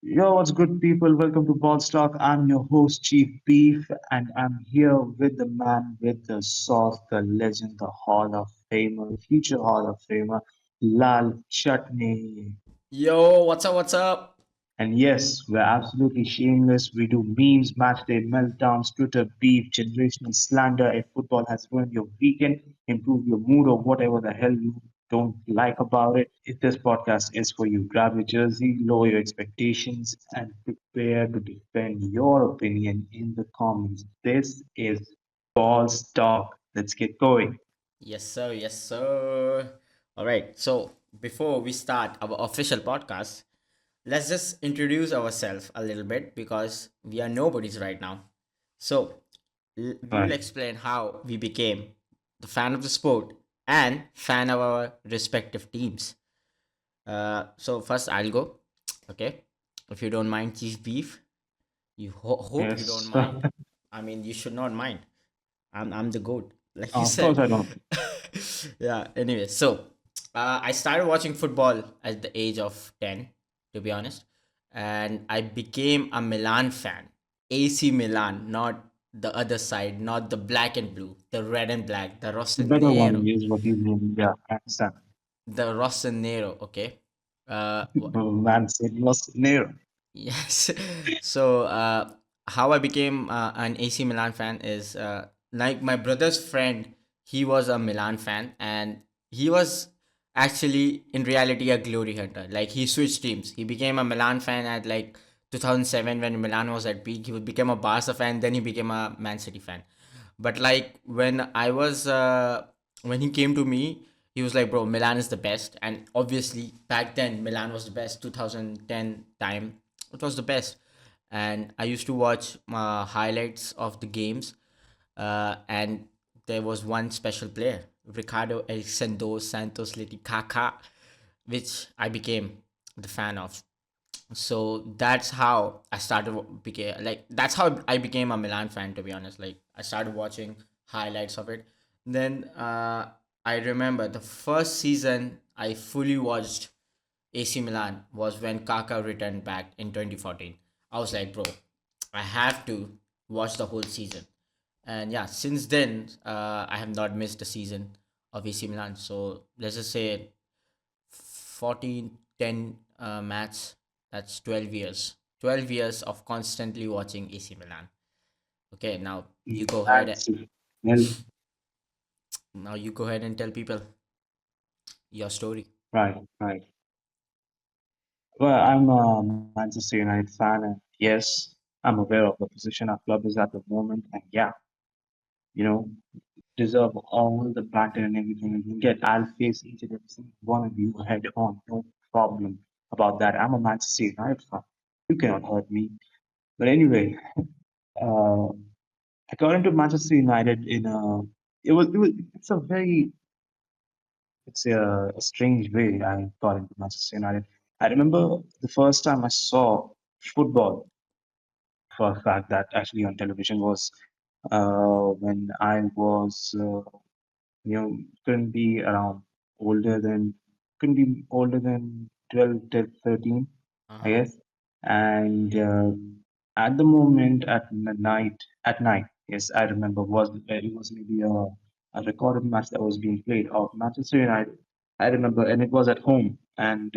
Yo, what's good, people? Welcome to Ball Stock. I'm your host, Chief Beef, and I'm here with the man with the sauce, the legend, the Hall of Famer, the future Hall of Famer, Lal Chutney. Yo, what's up? What's up? And yes, we're absolutely shameless. We do memes, matchday meltdowns, Twitter beef, generational slander. If football has ruined your weekend, improved your mood, or whatever the hell you don't like about it, if this podcast is for you, grab your jersey, lower your expectations, and prepare to defend your opinion in the comments. This is Balls Talk. Let's get going. Yes, sir. Yes, sir. All right. So, before we start our official podcast, let's just introduce ourselves a little bit because we are nobodies right now. So, we will Right. explain how we became the fan of the sport and fan of our respective teams. So, first, I'll go. Okay. If you don't mind, Chief Beef, you hope you don't Yes. mind. I mean, you should not mind. I'm the goat, like you Of course, said. I don't. Yeah. Anyway, so I started watching football at the age of 10, to be honest, and I became a Milan fan. AC Milan, not the other side, not the black and blue, the red and black, The better one Rossonero, is what you mean. Yeah, I understand. the Rossonero. Okay. Man said lost Nero. Yes. So, how I became an AC Milan fan is like my brother's friend. He was a Milan fan, and he was actually in reality a glory hunter. Like he switched teams. He became a Milan fan at like 2007 when Milan was at peak. He would become a Barca fan. Then he became a Man City fan. But like when he came to me, he was like, "Bro, Milan is the best." And obviously back then, Milan was the best. 2010 time, it was the best. And I used to watch highlights of the games, and there was one special player, Ricardo Erickson dos Santos Titicaca, which I became the fan of. So that's how I started became like that's how I became a Milan fan, to be honest. Like I started watching highlights of it. Then I remember the first season I fully watched AC Milan was when Kaka returned back in 2014. I was like, bro, I have to watch the whole season. And yeah, since then, I have not missed a season of AC Milan. So let's just say 14, 10 match, that's 12 years. 12 years of constantly watching AC Milan. Okay, you go ahead. That's well, Now you go ahead and tell people your story. right, right. Well, I'm a Manchester United fan, and yes, I'm aware of the position our club is at the moment, and yeah, you know, deserve all the banter and everything you can get. I'll face each and every single one of you head on, no problem about that. I'm a Manchester United fan. You cannot hurt me. But anyway, uh, according to Manchester United, it's a very it's a strange way I got into Manchester United. I remember the first time I saw football for a fact that actually on television was when I was couldn't be around older than couldn't be older than 12 to 13, Uh I huh. guess. And at the moment at night, yes, I remember was it was maybe a recorded match that was being played of Manchester United. I remember, and it was at home, and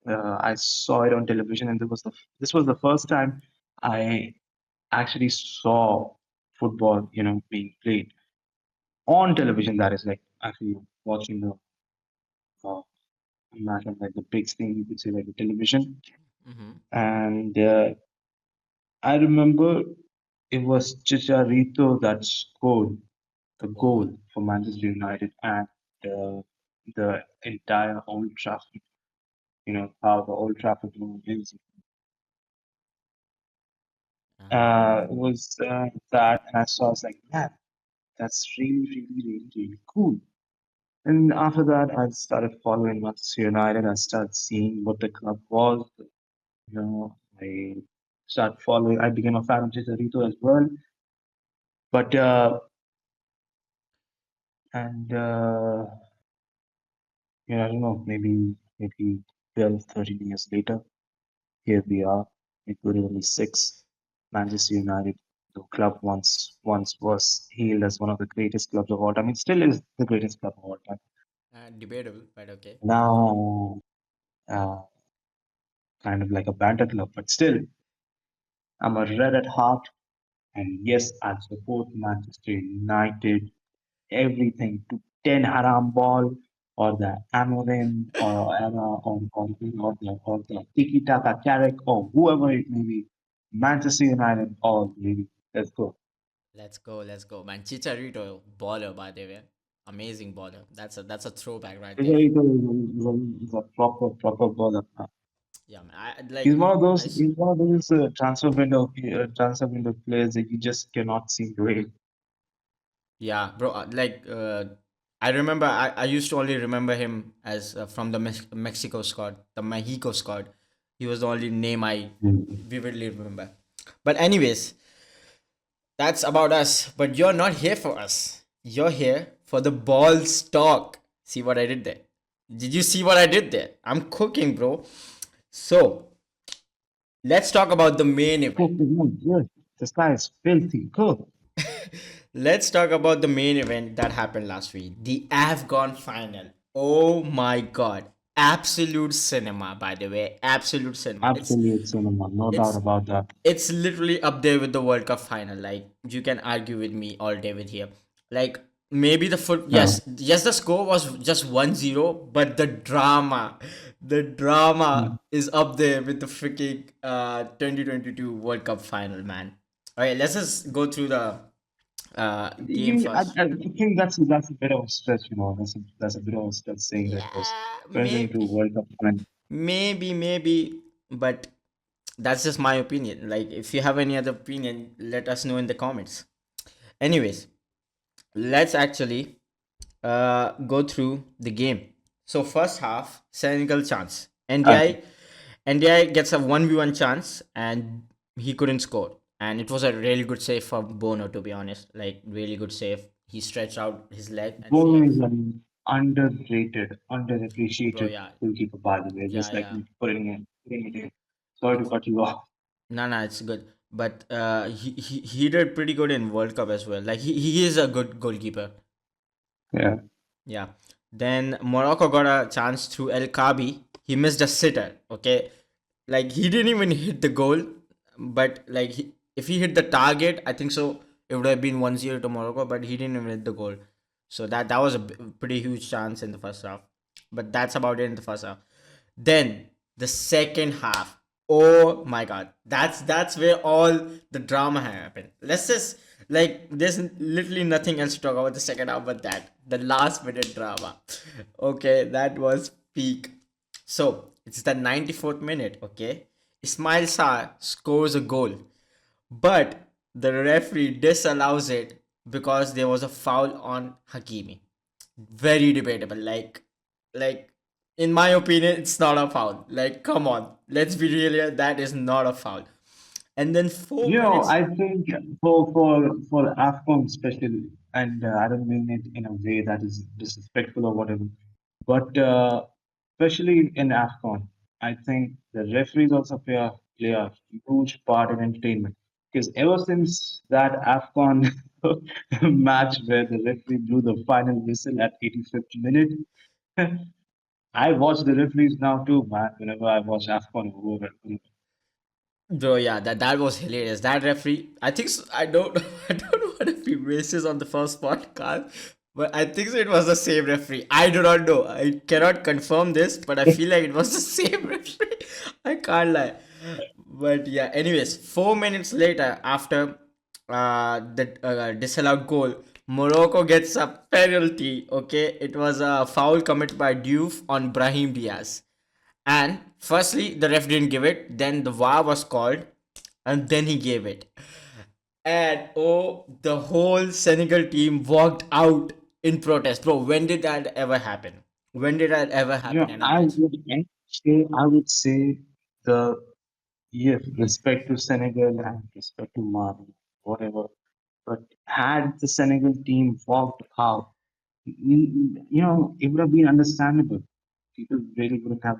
I saw it on television, and this was the first time I actually saw football, being played on television. That is like actually watching the uh, match on like the big screen, you could say like the television. Mm-hmm. And I remember it was Chicharito that scored the Oh. goal for Manchester United and uh, the entire Old Trafford. You know how the Old Trafford is. Uh huh. It was that, and I saw. I was like, man, that's really, really, really, really cool. And after that, I started following Manchester United. I started seeing what the club was. I started following. I became a fan of Chicharito as well. But and I don't know, maybe 12, 13 years later. here we are in 2026. Manchester United, the club once was hailed as one of the greatest clubs of all time. It still is the greatest club of all time. Debatable, but okay. Now, uh, kind of like a banter club, but still, I'm a red at heart. And yes, I support Manchester United. Everything to 10 Haramball or the Amorim or the Tiki Taka Carrick or whoever it may be. Manchester United all baby. Let's go. Let's go, man. Chicharito, baller, by the way. Amazing baller. That's a throwback right there. Chicharito is a proper bowler. Yeah, man. I like. He's one of those transfer window players that you just cannot seem to rate. Yeah, bro. I remember. I used to only remember him as from the Mexico squad, the Mexico squad. He was the only name I Mm. vividly remember. But anyways, that's about us. But you're not here for us. You're here for the balls talk. See what I did there? Did you see what I did there? I'm cooking, bro. So let's talk about the main event. Cook is not good. This guy is filthy. Cook. Let's talk about the main event that happened last week, the AFCON final. Oh my god. Absolute cinema, by the way. Absolute cinema. Absolute cinema. No doubt It's about that. it's literally up there with the World Cup final. Like you can argue with me all day with here. Like maybe the foot Yeah. yes, the score was just 1-0, but the drama is up there with the freaking 2022 World Cup final, man. All right, let's just go through the game first. I think that's a bit of a stretch, you know. That's a bit of a stretch saying that it was Yeah, 2022 maybe, World Cup final. maybe, but that's just my opinion. Like, if you have any other opinion, let us know in the comments. Anyways, let's actually go through the game. So first half, Senegal chance. Okay. NDI gets a 1v1 chance and he couldn't score. And it was a really good save for Bono, to be honest. Like, really good save. He stretched out his leg and Bono saved. is an underrated, Bro, underappreciated yeah. goalkeeper, by the way. Yeah, Just like yeah. me putting it in. Sorry to It's cut you off. No, no, it's good. But he did pretty good in World Cup as well. Like he is a good goalkeeper. Yeah. Yeah. Then Morocco got a chance through El Kabi. He missed a sitter. Okay, like he didn't even hit the goal, but like if he hit the target, I think so it would have been 1-0 to Morocco. But he didn't even hit the goal, so that was a pretty huge chance in the first half. But that's about it in the first half. Then the second half. Oh my god. That's where all the drama happened. Let's just like there's literally nothing else to talk about the second half but that. The last minute drama. Okay, that was peak. So it's the 94th minute, okay? Ismail Sarr scores a goal, but the referee disallows it because there was a foul on Hakimi. Very debatable. Like in my opinion, it's not a foul. Like, come on, let's be real here. That is not a foul. And then four You know, minutes. I think for AFCON especially, and I don't mean it in a way that is disrespectful or whatever, but especially in AFCON, I think the referees also play a huge part in entertainment. Because ever since that AFCON match where the referee blew the final whistle at 85th minute, I watch the referees now too, man. Whenever I watch AFCON or whoever. Bro, yeah, that was hilarious. That referee, I think so, I don't I don't want to be racist on the first podcast, but I think so it was the same referee. I do not know. I cannot confirm this, but I feel like it was the same referee. I can't lie. But yeah, anyways, 4 minutes later, after the disallowed goal, Morocco gets a penalty. Okay, it was a foul committed by Diouf on Brahim Diaz. And firstly, the ref didn't give it. Then the VAR was called, and then he gave it. And oh, the whole Senegal team walked out in protest, bro. When did that ever happen? When did that ever Yeah, happen in a match? I would say the yes, respect to Senegal and respect to Mali, whatever. But had the Senegal team walked out, you know, it would have been understandable. people really wouldn't have,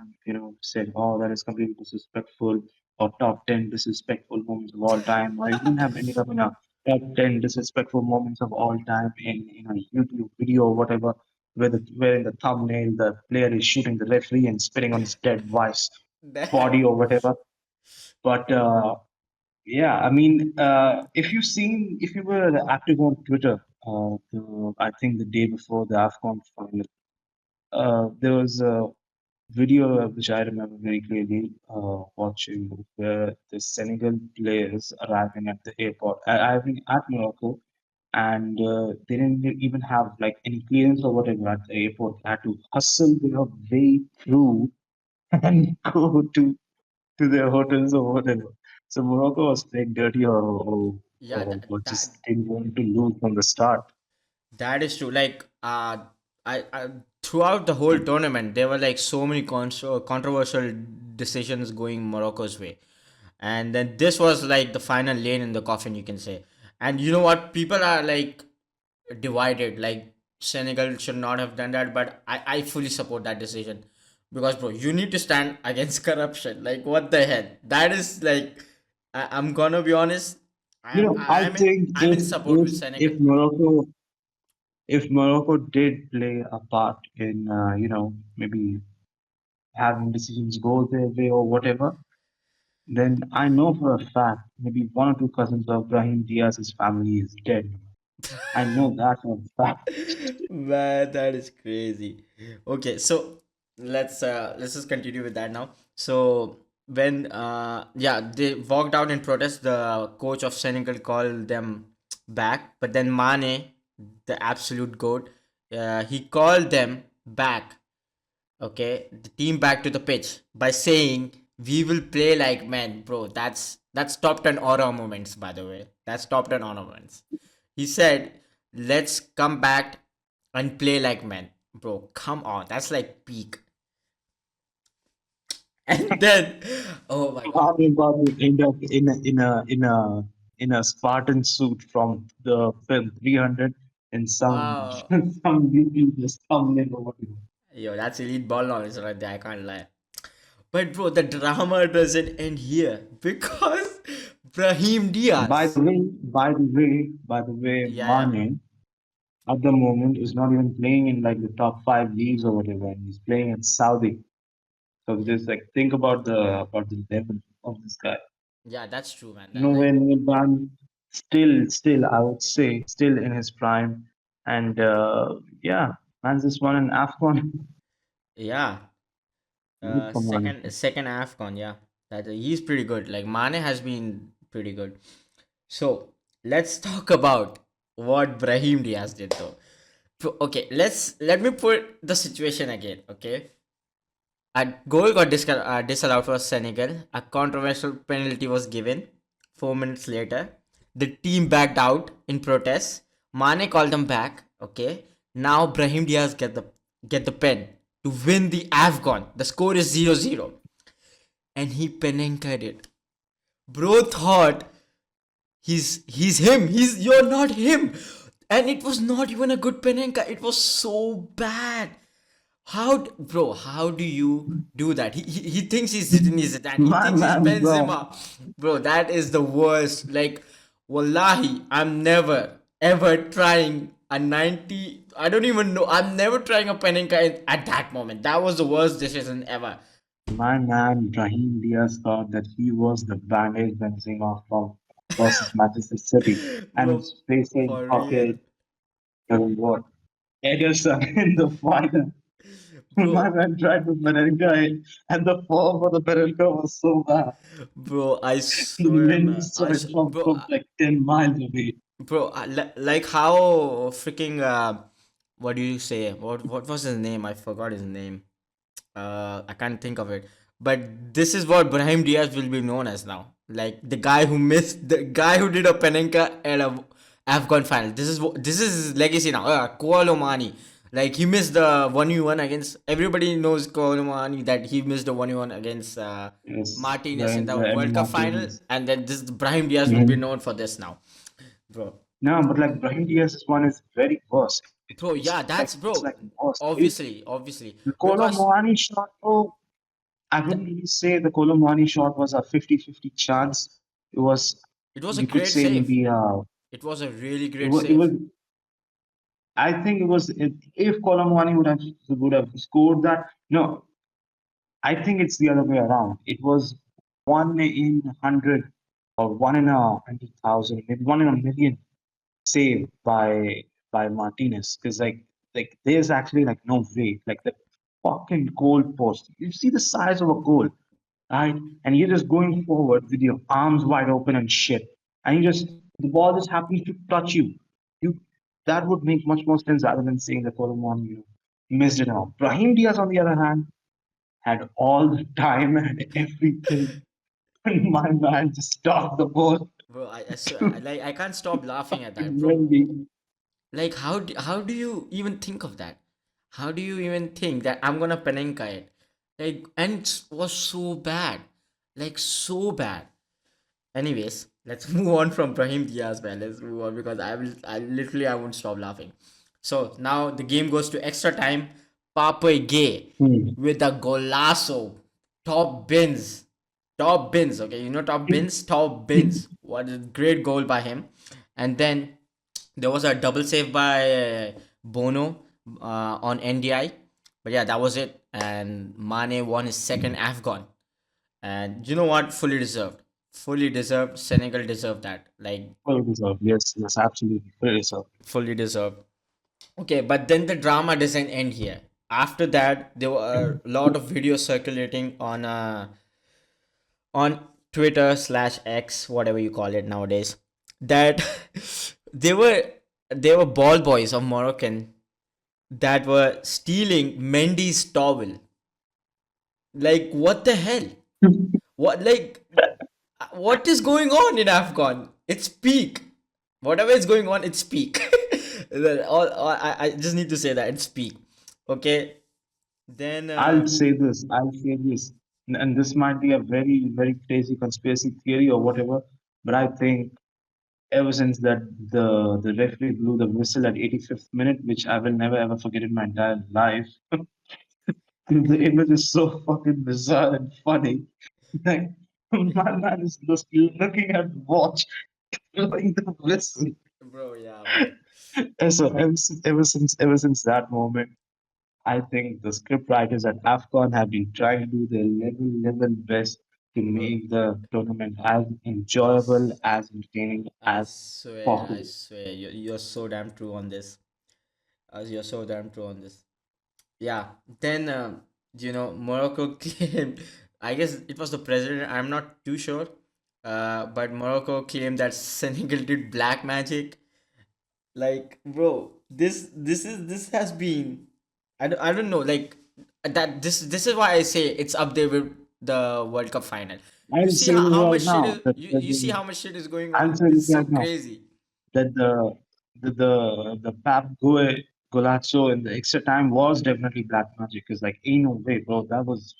said, "Oh, that is completely disrespectful," or top 10 disrespectful moments of all time, or it wouldn't have ended up in a top 10 disrespectful moments of all time in a YouTube video or whatever, where in the thumbnail the player is shooting the referee and spitting on his dead wife's That body or whatever. But yeah, I mean, if you were active on Twitter, I think the day before the AFCON final, there was a video which I remember very clearly watching where the Senegal players arriving at the airport, arriving at Morocco, and they didn't even have like any clearance or whatever at the airport. They had to hustle their way through and go to their hotels or whatever. So Morocco was playing dirty yeah, or that just didn't want to lose from the start. that is true. Like, I throughout the whole tournament, there were like so many controversial decisions going Morocco's way, and then this was like the final lane in the coffin, you can say. And you know what? People are like divided. Like Senegal should not have done that, but I fully support that decision because, bro, you need to stand against corruption. Like, what the hell? That is like, I'm gonna be honest. I think I'm in support with Senegal. if Morocco did play a part in maybe having decisions go their way or whatever, then I know for a fact maybe one or two cousins of Brahim Diaz's family is dead. I know that for a fact. Man, that is crazy. Okay, so let's just continue with that now. So when yeah, they walked out in protest, the coach of Senegal called them back, but then Mane, the absolute goat, he called them back, okay, the team back to the pitch by saying we will play like men, bro. That's top 10 aura moments, by the way. That's top 10 aura moments. He said, let's come back and play like men, bro. Come on, that's like peak. And then, oh my god, Talking about you end up in a Spartan suit from the film 300 and some wow, some YouTube just thumbnail or whatever. yo, that's elite ball knowledge right there. I can't lie. But bro, the drama doesn't end here because Brahim By Diaz, the way, by the way, yeah, yeah. Mane at the moment is not even playing in like the top five leagues or whatever, and he's playing in Saudi. So just like think about the level of this guy. Yeah, that's true, man. That like Nowhere near done. Still, I would say, still in his prime. And yeah, man just won an AFCON. yeah, Good for man. second AFCON, yeah. That he's pretty good. Like Mane has been pretty good. So let's talk about what Brahim Diaz did though. Okay, let me put the situation again. Okay, a goal got disallowed for Senegal. A controversial penalty was given. 4 minutes later, the team backed out in protest. Mane called them back. Okay, now Brahim Diaz get the pen to win the AFCON. The score is 0-0, and he penenkaed it. Bro thought he's him. You're not him, and it was not even a good penenka. It was so bad. Bro, how do you do that? He thinks he's Zidane, Zidane. He My thinks he's man, bro. Benzema. Bro, that is the worst. Like, wallahi, I'm never ever trying a 90. I don't even know. I'm never trying a Panenka at that moment. That was the worst decision ever. My man, Brahim Diaz thought that he was the bandage Benzema from versus Manchester City. And Bro, he's facing, for real. okay, what? Ederson in the final. My Bro, man tried to Benelka and the form for the Benelka was so bad. bro, I The swear, menu man. saw it from like 10 miles away. Like how freaking what do you say? What was his name? I forgot his name. I can't think of it. But this is what Brahim Diaz will be known as now. Like the guy who did a Penenka at a Afghan final. This is his legacy now. Kualomani. Like he missed the 1v1 against. Everybody knows Kualomani that he missed the 1v1 against Yes, Martinez in the the Emi World Cup final, Martinez. and then this Brahim Diaz will be Mhm. known for this now, bro. No, but like Brahim Diaz's one is very worse. Bro, yeah, that's It's bro. like lost. Obviously, The Kolo because Muani shot, oh, I th- wouldn't really say the Kolo Muani shot was a 50-50 chance. It was, it was a you could great say save. maybe, It was a really it great was, it was save. I think it was, if Kolo Muani would have scored that, no, I think it's the other way around. It was 1 in 100 or 1 in 100,000, maybe 1 in 1 million save by Martinez. Because like there's actually like no way. Like the fucking goal post. You see the size of a goal, right? And you're just going forward with your arms wide open and shit. And you just the ball just happens to touch you. You that would make much more sense rather than saying that Solomon missed it out. Brahim Diaz, on the other hand, had all the time and everything. And my man just stopped the ball Bro, I swear, to I can't stop laughing at that, bro. really. Like, how do you even think of that? How do you even think that I'm gonna Panenka it? Like, and it was so bad, like so bad. Anyways, let's move on from Brahim Diaz, man. Let's move on because I literally I won't stop laughing. So now the game goes to extra time. Pape Gay Hmm. with a golazo, top bins, top bins. Okay, you know top bins, top bins. What a great goal by him. And then there was a double save by Bono on NDI. But yeah, that was it. And Mane won his second AFCON. And you know what? Fully deserved. Fully deserved. Senegal deserved that. Like, Fully deserved. Yes, yes, absolutely. Fully deserved. fully deserved. Okay, but then the drama doesn't end here. After that, there were a lot of videos circulating on Twitter/X, whatever you call it nowadays, that they were they were ball boys of Moroccan that were stealing Mendy's towel. Like, what the hell? What like what is going on in Afghan? It's peak. Whatever is going on, it's peak. I just need to say that it's peak. Okay. Then I'll say this, and this might be a very, very crazy conspiracy theory or whatever, but I think ever since that the referee blew the whistle at 85th minute, which I will never ever forget in my entire life, the image is so fucking bizarre and funny. Like my man is just looking at the watch, blowing the whistle. bro, yeah, man. And so ever since that moment, I think the script writers at AFCON have been trying to do their level best to Bro, make the tournament as enjoyable, as entertaining as I possible. swear, you're so damn true on this. You're so damn true on this. Yeah. Then, Morocco claimed, I guess it was the president, I'm not too sure. But Morocco claimed that Senegal did black magic. Like, bro, this has been, I don't know, like that this is why I say it's up there with the World Cup final. You I'll see say this how right much shit now is that, you see how much shit is going I'll on? say this It's so right now crazy. that the Pap Golazzo in the extra time was definitely black magic. Cause like ain't no way, bro. That was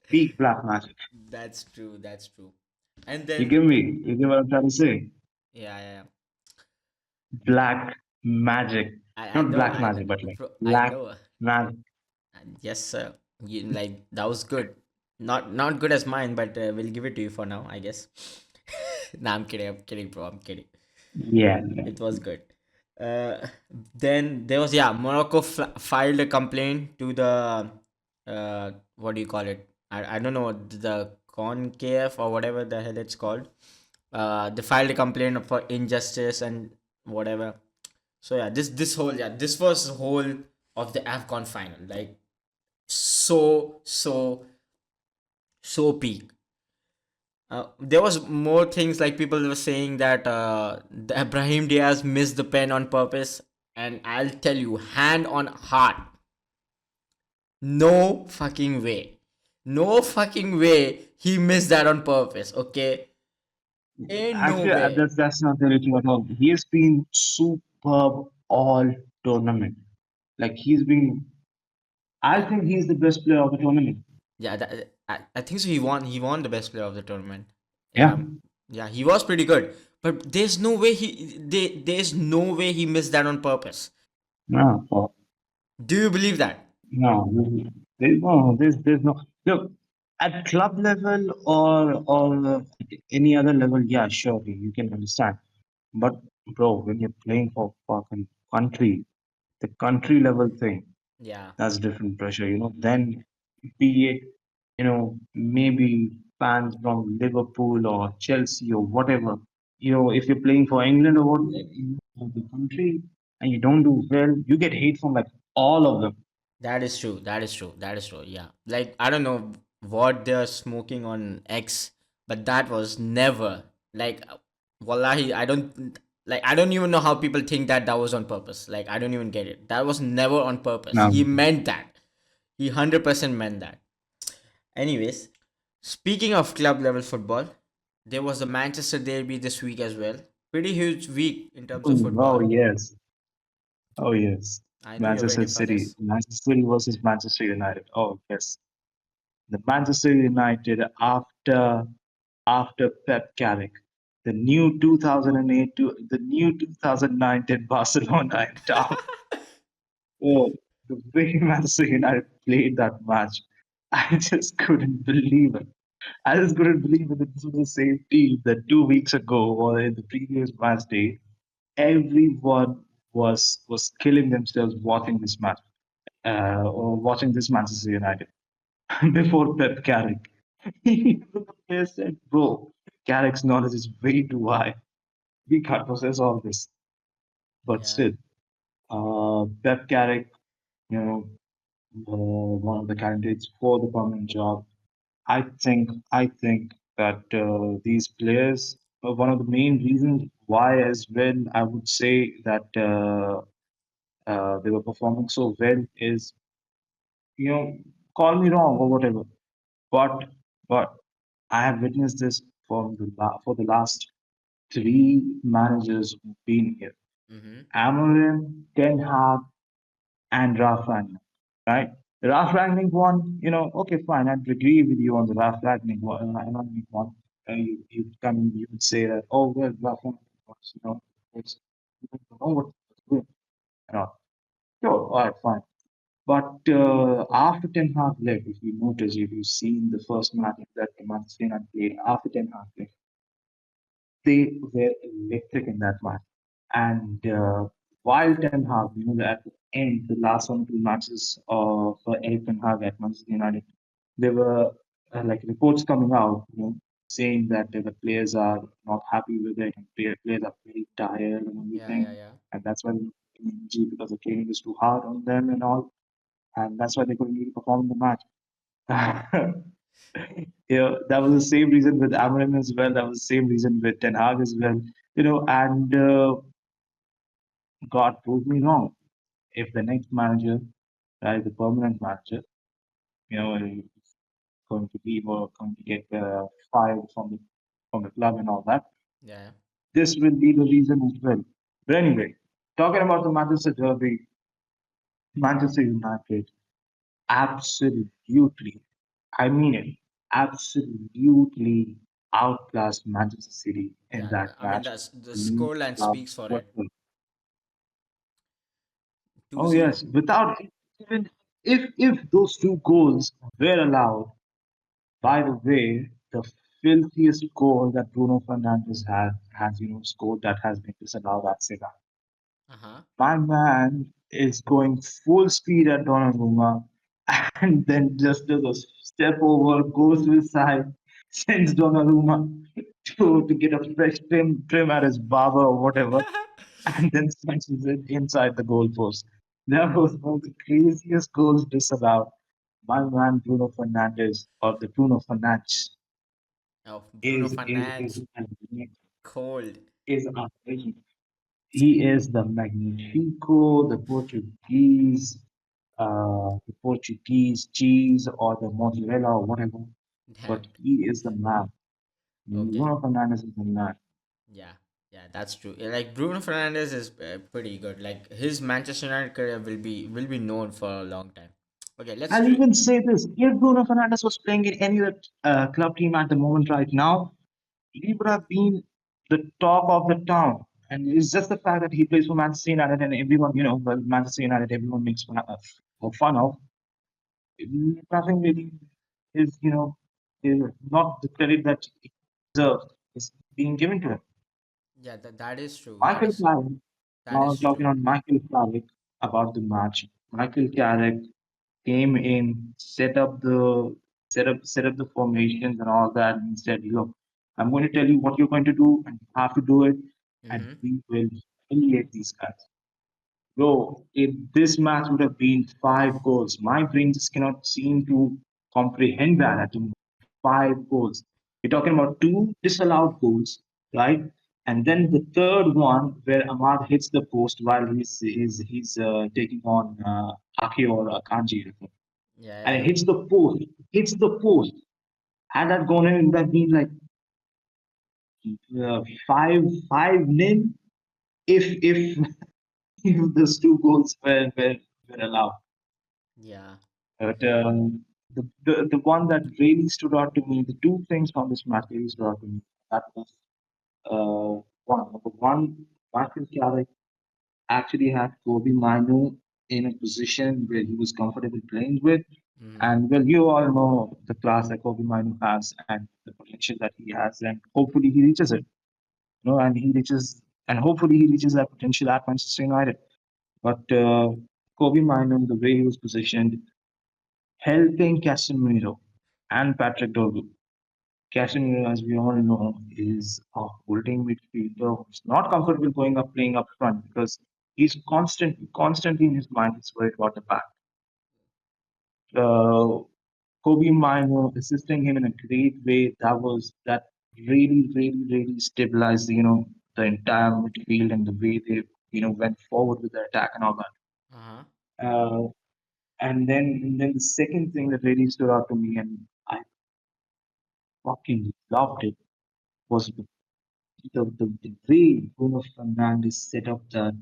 peak black magic. That's true, that's true. And You then give me, you get what I'm trying to say? yeah, yeah, yeah. Black magic, I not know, black magic, but like I black know. magic. Yes, sir. Like that was good. Not good as mine, but we'll give it to you for now, I guess. Nah, I'm kidding, bro. I'm kidding. Yeah. It was good. Uh, then there was, yeah, Morocco filed a complaint to the what do you call it? I don't know, the CONCAF or whatever the hell it's called. They filed a complaint for injustice and whatever. So yeah, this was the whole of the AFCON final. Like, so peak. There was more things, like people were saying that the Ibrahim Diaz missed the pen on purpose, and I'll tell you, hand on heart, no fucking way, no fucking way he missed that on purpose. Okay, ain't no Actually, way. that's not the issue at all. He has been superb all tournament. Like he's been, I Yeah, think he's the best player of the tournament. yeah. I think so. He won the best player of the tournament. If Yeah, I'm Yeah, he was pretty good. But there's no way he missed that on purpose. No, Do you believe that? no, there's no look at club level or any other level. Yeah, surely you can understand. But bro, when you're playing for fucking country, the country level thing, Yeah, that's different pressure. Then be it maybe fans from Liverpool or Chelsea or whatever. If you're playing for England or what, the country, and you don't do well, you get hate from like all of them. that is true. That is true. That is true. Yeah. Like, I don't know what they're smoking on X, but that was never like, wallahi, I don't even know how people think that that was on purpose. Like, I don't even get it. That was never on purpose. Now, He meant that. He 100% meant that. Anyways, speaking of club level football, there was the Manchester derby this week as well. Pretty huge week in terms of oh football. yes, oh yes, I know you're Manchester waiting for City, this. Manchester City versus Manchester United. Oh yes, the Manchester United after Pep Carrick, the new 2008 to the new 2009 Barcelona in town. Oh, the way Manchester United played that match, I just couldn't believe it. I just couldn't believe it. This was the same team that 2 weeks ago or in the previous match day, everyone was killing themselves watching this match, or watching this Manchester United before Pep Carrick. The player said, "Bro, Carrick's knowledge is way too high. We can't process all this." But Yeah. still, Pep Carrick, you know, one of the candidates for the permanent job. I think that these players, one of the main reasons why as well, I would say that they were performing so well is, you know, call me wrong or whatever, but but I have witnessed this for the last three managers who've been here: Mm-hmm. Amorim, Ten Hag, and Ralph Rangnick, right? The Ralph Rangnick one, okay, fine, I'd agree with you on the Ralph Rangnick one. You would say that, oh, well, Ralph Rangnick was, it's, you don't know what was doing. Sure, all right, fine. But after Ten Hag left, if you notice, if you've seen the first match that the Manchester United played after Ten Hag left, they were electric in that match. And while Ten Hag, at the end, the last one, two matches for Eric Ten Hag at Manchester United, there were like reports coming out, saying that the players are not happy with it, and players are very tired and Yeah, yeah, everything, yeah. and that's why they're not getting energy because the training is too hard on them and all, and that's why they couldn't really perform in the match. That was the same reason with Amarim as well. That was the same reason with Ten Hag as well. And God proved me wrong. If the next manager, right, the permanent manager, is going to leave or going to get fired from the club and all that, Yeah. this will be the reason as well. But anyway, talking about the Manchester Derby, Manchester United absolutely, I mean it, absolutely outclassed Manchester City in Yeah. that I mean, match. that's the No scoreline doubt speaks for it. whatsoever. Two Oh zero. yes, without even if those two goals were allowed. By the way, the filthiest goal that Bruno Fernandes has scored that has been disallowed at Senegal. Uh-huh. My man is going full speed at Donnarumma and then just does a step over, goes to his side, sends Donnarumma to get a fresh trim at his barber or whatever, and then smashes it inside the goalpost. That was one of the craziest goals disallowed. My man Bruno Fernandes, or the Bruno Fernandes, Oh, Bruno is Fernandes. Cold. is amazing. He is the Magnifico, the Portuguese cheese, or the mozzarella, or whatever. But Damn. he is the man. Okay. Bruno Fernandes is the man. Yeah. Yeah, that's true. Yeah, like, Bruno Fernandes is pretty good. Like, his Manchester United career will be known for a long time. Okay, let's I'll do. even say this: if Bruno Fernandes was playing in any other club team at the moment right now, he would have been the talk of the town. And it's just the fact that he plays for Manchester United and everyone, well, Manchester United, everyone makes fun of. Nothing really is, is not the credit that he deserves is being given to him. Yeah, that is true. Michael Yes, Carrick, that now is talking true. on Michael Carrick about the match. Michael Carrick came in, set up the formations and all that, and said, "Look, I'm going to tell you what you're going to do, and you have to do it, and Mm-hmm. we will humiliate these guys." Bro, if this match would have been 5 goals, my brain just cannot seem to comprehend that at the moment. 5 goals. We're talking about two disallowed goals, right? And then the third one where Ahmad hits the post while he's taking on Aki or Kanji, I think. Yeah, And it yeah, hits the post. Hits the post. Had that gone in, it would have been like 5-5 nil if if those 2 goals were allowed. yeah. But the one that really stood out to me, the two things from this match really stood out to me. That was one. Number one, Michael Carrick actually had Kobe Minu in a position where he was comfortable playing with. Mm-hmm. And well, you all know the class that Kobe Minu has and the potential that he has, and hopefully he reaches it. And hopefully he reaches that potential at Manchester United. But Kobe Minu, the way he was positioned, helping Casemiro and Patrick Dorgu. Casemiro, as we all know, is a holding midfielder who's not comfortable going up playing up front because he's constantly in his mind he's worried about the back. Uh, Kobe Mino assisting him in a great way. That really stabilized the entire midfield and the way they went forward with the attack and all that. Uh-huh. Uh, and then the second thing that really stood out to me, and I fucking loved it, was the way Bruno Fernandes set up the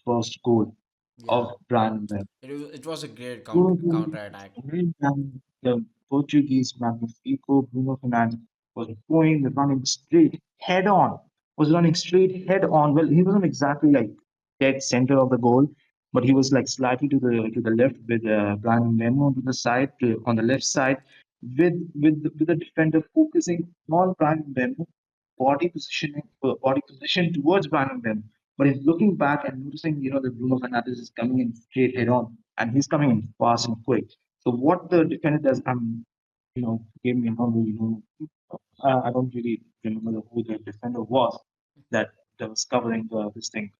first goal of Yeah. Brian Mbeumo. It was a great Bruno counter Fernandes, attack. the Portuguese Magnifico Bruno Fernandes was running straight head on, was running straight head on. Well, he wasn't exactly like dead center of the goal, but he was like slightly to the left with Brian Mbeumo to the side, on the left side, with the defender focusing on Brian Mbeumo, body position towards Brian Mbeumo. But he's looking back and noticing, that Bruno Fernandes is coming in straight head on, and he's coming in fast and quick. So what the defender does, forgive me, I don't really know. I don't really remember who the defender was that was covering this thing.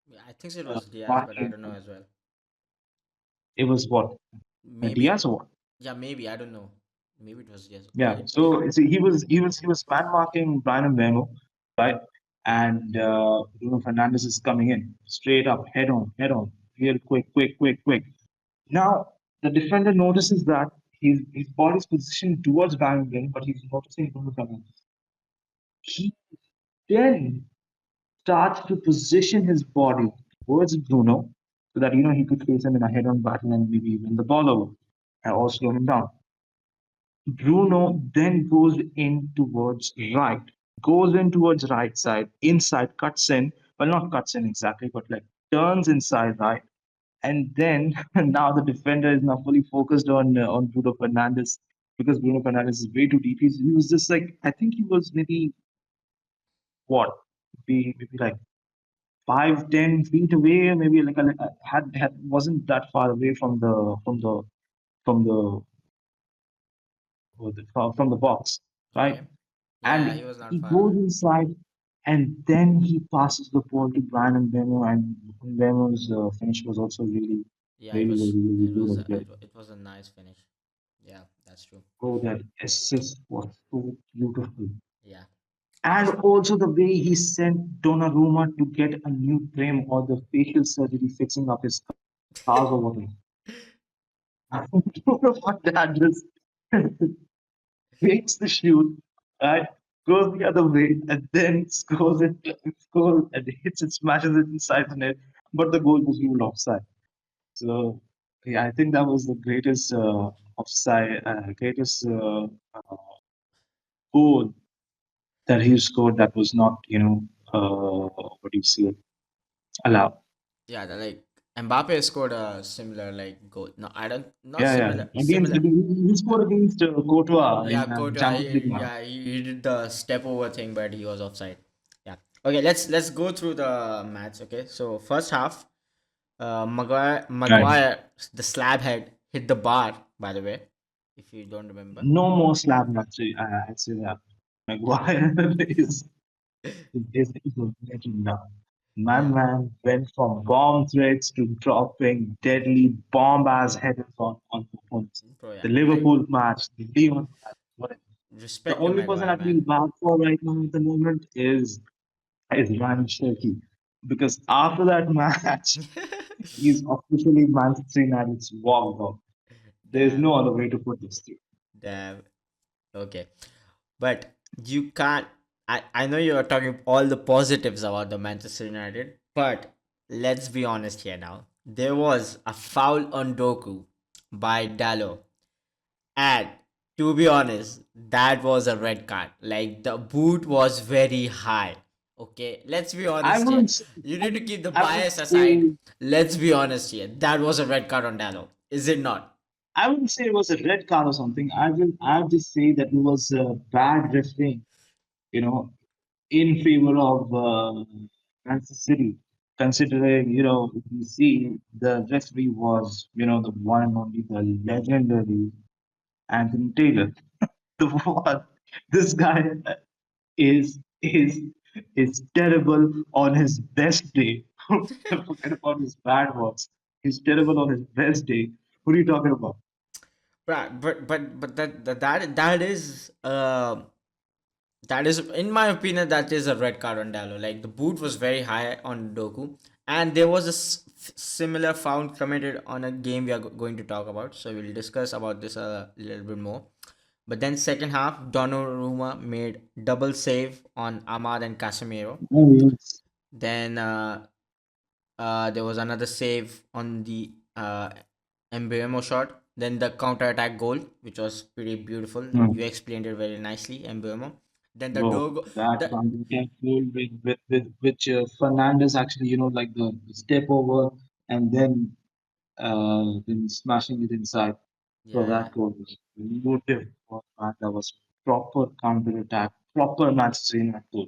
Yeah, I think it was Diaz, but I Marking. don't know as well. It was what? Maybe. Diaz or what? Yeah, maybe. I don't know. Maybe it was Diaz. Yeah. So see, he was man marking Brian Mbeumo, right? And Bruno Fernandes is coming in straight up, head on, real quick. Now, the defender notices that his body's positioned towards Van Gogh, but he's noticing Bruno Fernandes. He then starts to position his body towards Bruno so that he could face him in a head-on battle and maybe win the ball over or slow him down. Bruno then goes in towards right side, inside, cuts in, well, not cuts in exactly, but like turns inside right. And then now the defender is now fully focused on Bruno Fernandes because Bruno Fernandes is way too deep. He was just like I think he was maybe what maybe like 5-10 feet away, maybe like had wasn't that far away from the from the box, right? Okay. Yeah, he And was not he far goes away. inside, and then he passes the ball to Brian Mbemo, and Mbemo's finish was also really, Yeah, it really, was. really, really It good was. as well. It was a nice finish. Yeah, that's true. Oh, that assist was so beautiful. Yeah. And Just also the way he sent Donnarumma to get a new frame or the facial surgery fixing up his scars or whatever. Donnarumma dad just makes the shoot, right? Goes the other way and then scores and hits it, smashes it inside the net. But the goal was ruled offside. So yeah, I think that was the greatest greatest goal that he scored that was not, what do you say? Allow. Yeah, like Mbappe scored a similar like goal. No, I don't. Not Yeah, yeah. similar. Against Similar. he scored against Courtois Yeah, in Courtois. Champions League match. Yeah, he did the step over thing, but he was offside. Yeah. Okay, let's go through the match. Okay, so first half, Right. Maguire, the slab head hit the bar. By the way, if you don't remember. No more slap match. I'd say that. Yeah. Maguire is a legend now. My Yeah, man went from bomb threats to dropping deadly bomb ass headers on opponents. bro. The Yeah, like Liverpool match, the Leon match, whatever. The respect to only person Maguire, I feel man. bad for right now at the moment is Ryan Shirky. Because after that match, he's officially Manchester United's walk dog. There's Damn, no other way to put this through. damn. Okay. But you can't. I know you are talking all the positives about the Manchester United, but let's be honest here now. There was a foul on Doku by Dallo, and to be honest, that was a red card. Like the boot was very high. Okay, let's be I honest here. wouldn't say, You I need to keep the I would bias aside. say Let's be honest here. That was a red card on Dallo. Is it not? I wouldn't say it was a red card or something. I'll just say that it was a bad refereeing, you know, in favor of Manchester City. Considering, if you see the referee was, the one and only the legendary Anthony Taylor. The one, this guy is is is terrible on his best day. Forget about his bad works. He's terrible on his best day. What are you talking about? Right, but that is, in my opinion, that is a red card on Dallo. Like the boot was very high on Doku, and there was a similar foul committed on a game we are going to talk about. So we'll discuss about this a little bit more. But then second half, Donnarumma made double save on Ahmad and Casemiro. Oh, yes. Then there was another save on the Mbeumo shot. Then the counter attack goal, which was pretty beautiful. You Hmm. explained it very nicely, Mbeumo. Then the Bro, Dogo, that the counter-attack goal with which Fernandez actually, like the step over and then smashing it inside. So yeah, that goal was beautiful, man. That was proper counter-attack, proper Manchester United goal.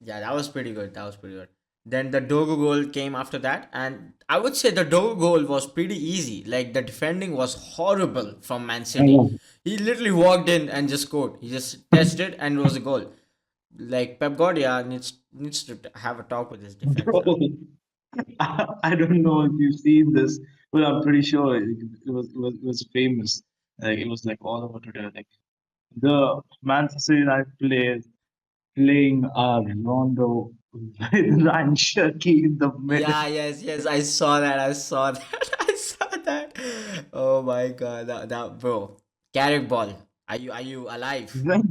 yeah, that was pretty good. That was pretty good. Then the Dogo goal came after that, and I would say the Dogo goal was pretty easy. Like the defending was horrible from Man I City. know. He literally walked in and just scored. He just touched it and it was a goal. Like Pep Guardiola needs to have a talk with his defense Bro, now. I don't know if you've seen this, but I'm pretty sure it was famous. Like it was like all over Twitter. Like the Manchester United players playing Rondo with Ryan Shirky in the middle. Yeah, yes, yes, I saw that. I saw that. I saw that. Oh my god, that bro. Carrick ball. Are you alive? When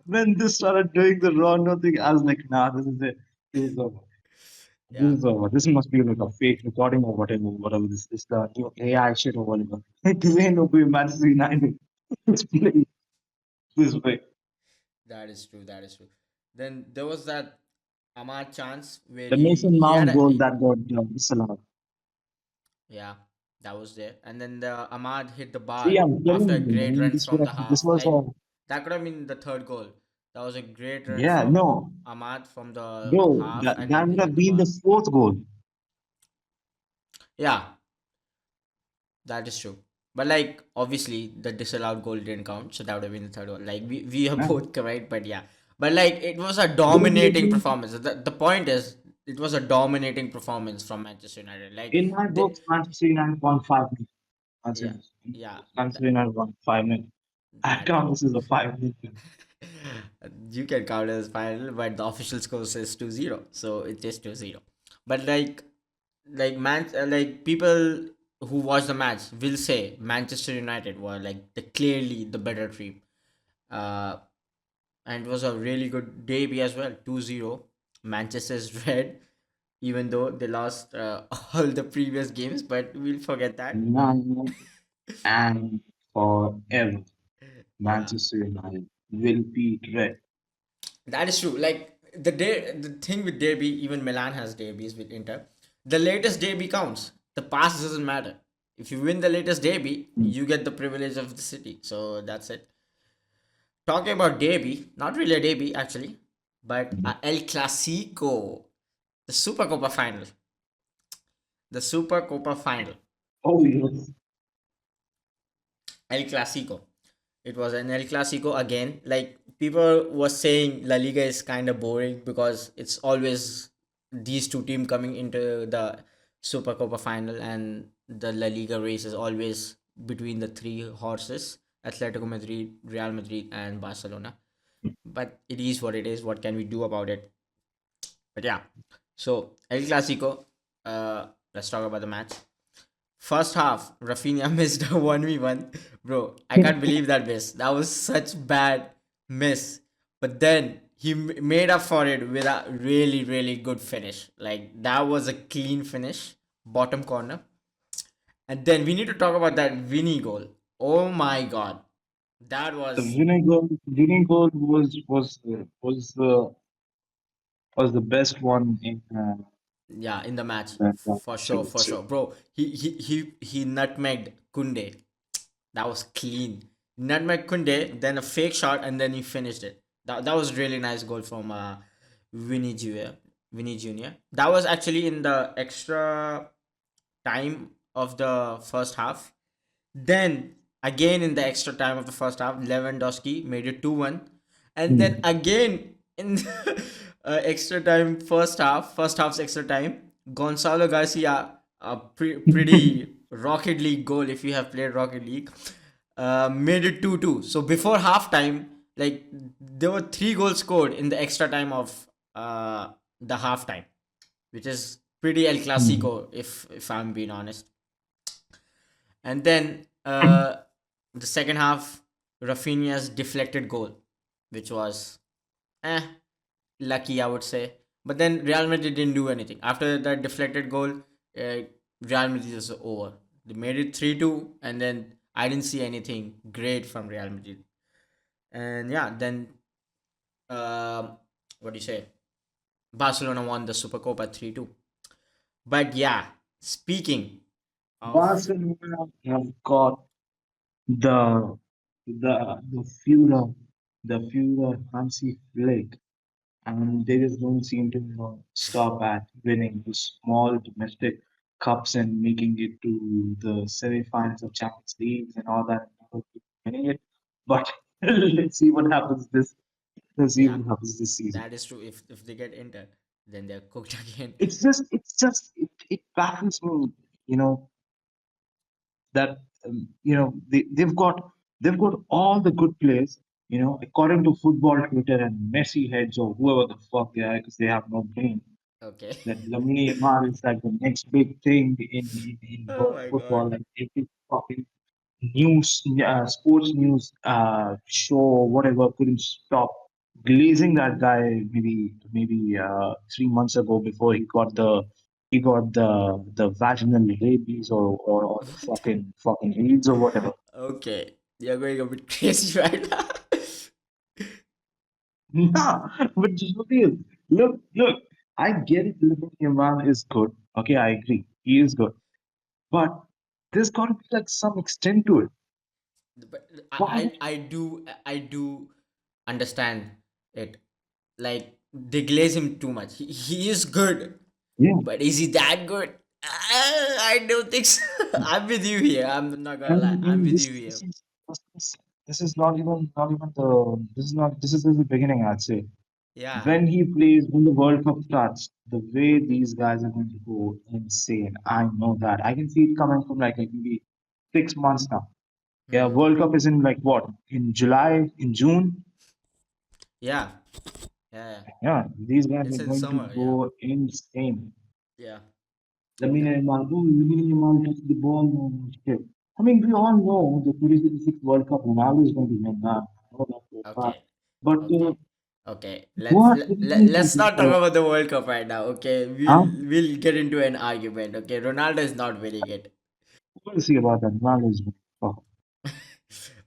when they started doing the Rondo thing, I was like, nah, this is it. This is over. This Yeah, is over. This must be like a fake recording or whatever this is the new AI shit or whatever. This ain't no way Manchester United. It's playing this way. that is true. That is true. Then there was that Ahmad chance where The he Mason he had Mount goal a, that got disallowed. yeah, that was there. And then the Ahmad hit the See, bar I'm after a telling you, great man, run from the this half. was Like a that could have been the third goal. That was a great run yeah, from no, Ahmad from the bro, half, that and that then would he hit have the been the bar. fourth goal. Yeah, that is true. But like obviously the disallowed goal didn't count, so that would have been the third one. Like we are Man. both correct, but yeah. But like it was a Don't you dominating agree? performance. The point is it was a dominating performance from Manchester United. Like In my they, books, Manchester United won 5-0. yeah, Consider yeah, Manchester United won 5-0. I that count this as a 5-0. you can count as final, but the official score says 2-0, so it is 2-0. But like people who watch the match will say Manchester United were like the clearly the better team. Uh, and it was a really good derby as well. 2-0. Manchester's red, even though they lost all the previous games, but we'll forget that. Now and forever, Yeah, Manchester United will beat Red. that is true. Like The thing with derby, even Milan has derbies with Inter. The latest derby counts. The past doesn't matter. If you win the latest derby, Mm. you get the privilege of the city. So that's it. Talking about derby, not really a derby actually, but El Clasico, the Super Copa final. The Super Copa final. Oh yes, El Clasico. It was an El Clasico again. Like people were saying La Liga is kind of boring because it's always these two teams coming into the Super Copa final, and the La Liga race is always between the three horses: Atletico Madrid, Real Madrid, and Barcelona. But it is what it is. What can we do about it? But yeah, so El Clasico. Let's talk about the match. First half, Rafinha missed a 1v1. Bro, I can't believe that miss. That was such bad miss. But then he made up for it with a really, really good finish. Like, that was a clean finish, bottom corner. And then we need to talk about that Vinny goal. Oh my god. That the was, Vinegar was the best one in yeah, in the match. that For sure, show for too. sure. Bro, he nutmegged Kunde. That was clean. Nutmeg Kunde, then a fake shot, and then he finished it. That was really nice goal from Vinny Jr. Vinny Jr. That was actually in the extra time of the first half. Then again in the extra time of the first half, Lewandowski made it 2-1, and then Mm. again in the extra time first half's extra time, Gonzalo Garcia, a pretty Rocket League goal if you have played Rocket League, made it 2-2. So before halftime, like there were three goals scored in the extra time of the halftime, which is pretty El Mm. Clasico if I'm being honest. And then the second half, Rafinha's deflected goal, which was eh, lucky, I would say. But then Real Madrid didn't do anything. After that deflected goal, uh, Real Madrid was over. They made it 3-2, and then I didn't see anything great from Real Madrid. And yeah, then what do you say? Barcelona won the Super Copa 3-2. But yeah, speaking of. Barcelona have got the the Führer Hansi Flick, and they just don't seem to stop at winning the small domestic cups and making it to the semi-finals of Champions Leagues and all that. And keep winning it, but let's see what happens this. Let's see Yeah, what happens this season. that is true. If they get entered, then they're cooked again. It baffles me, you know, that they've got all the good players, according to football Twitter and Messi heads or whoever the fuck they are, because they have no brain. Okay. That Lamine Yamal is like the next big thing in Oh world my football. god. Like every fucking news, sports news show, whatever, couldn't stop glazing that guy. Maybe 3 months ago, before he got the vaginal rabies or the What? fucking AIDS or whatever. Okay, you're going a bit crazy right now. Nah, but just look. I get it. Lamine Yamal is good. Okay, I agree. He is good, but there's got to be like some extent to it. But Why? I do understand it. Like they glaze him too much. He is good, Yeah. but is he that good? I don't think so. I'm with you here. I'm not gonna lie. I'm And with this you here. this is this, is- this is not even the beginning. I'd say Yeah. when he plays, when the World Cup starts, the way these guys are going to go insane. I know that. I can see it coming from like maybe 6 months now. Yeah, Hmm. World Cup is in like what? In July, in June. Yeah. Yeah. Yeah. Yeah, these guys It's are in going to summer. Yeah. go insane. Yeah. Lamine Yamal touched the ball, no shit. I mean, we all know the 2026 World Cup, Ronaldo is going to win that. I know that for a fact. Okay. But Okay. Okay. what do you think Let's not talk uh, about the World Cup right now. Okay. huh? We'll get into an argument. Okay. Ronaldo is not winning it. What do you see about that? Ronaldo is winning. Oh,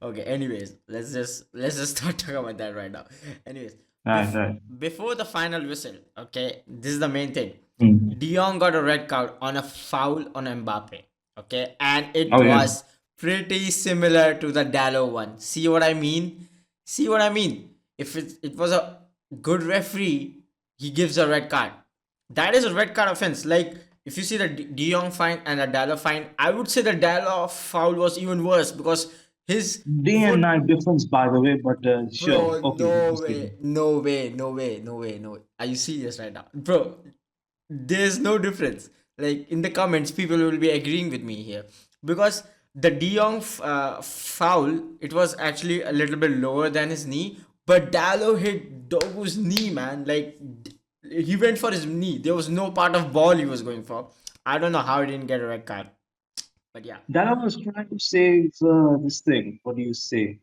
Okay, anyways, let's just start talking about that right now. Anyways, Right, right. before the final whistle, okay, this is the main thing. Mm. De Jong got a red card on a foul on Mbappe, okay, and it Oh yeah. was pretty similar to the Dallo one. See what I mean? See what I mean? If it was a good referee, he gives a red card. That is a red card offense. Like if you see the De Jong fine and the Dallo fine, I would say the Dallo foul was even worse because his Day and foot. night difference, by the way, but sure. Bro, Okay, no interesting. way, no way, no way, no way, no way. Are you serious right now? Bro, there's no difference. Like in the comments, people will be agreeing with me here because the De Jong foul, it was actually a little bit lower than his knee, but Dallo hit Dogu's knee, man. Like he went for his knee. There was no part of ball he was going for. I don't know how he didn't get a red card, but yeah. That I was trying to save this thing. What do you say?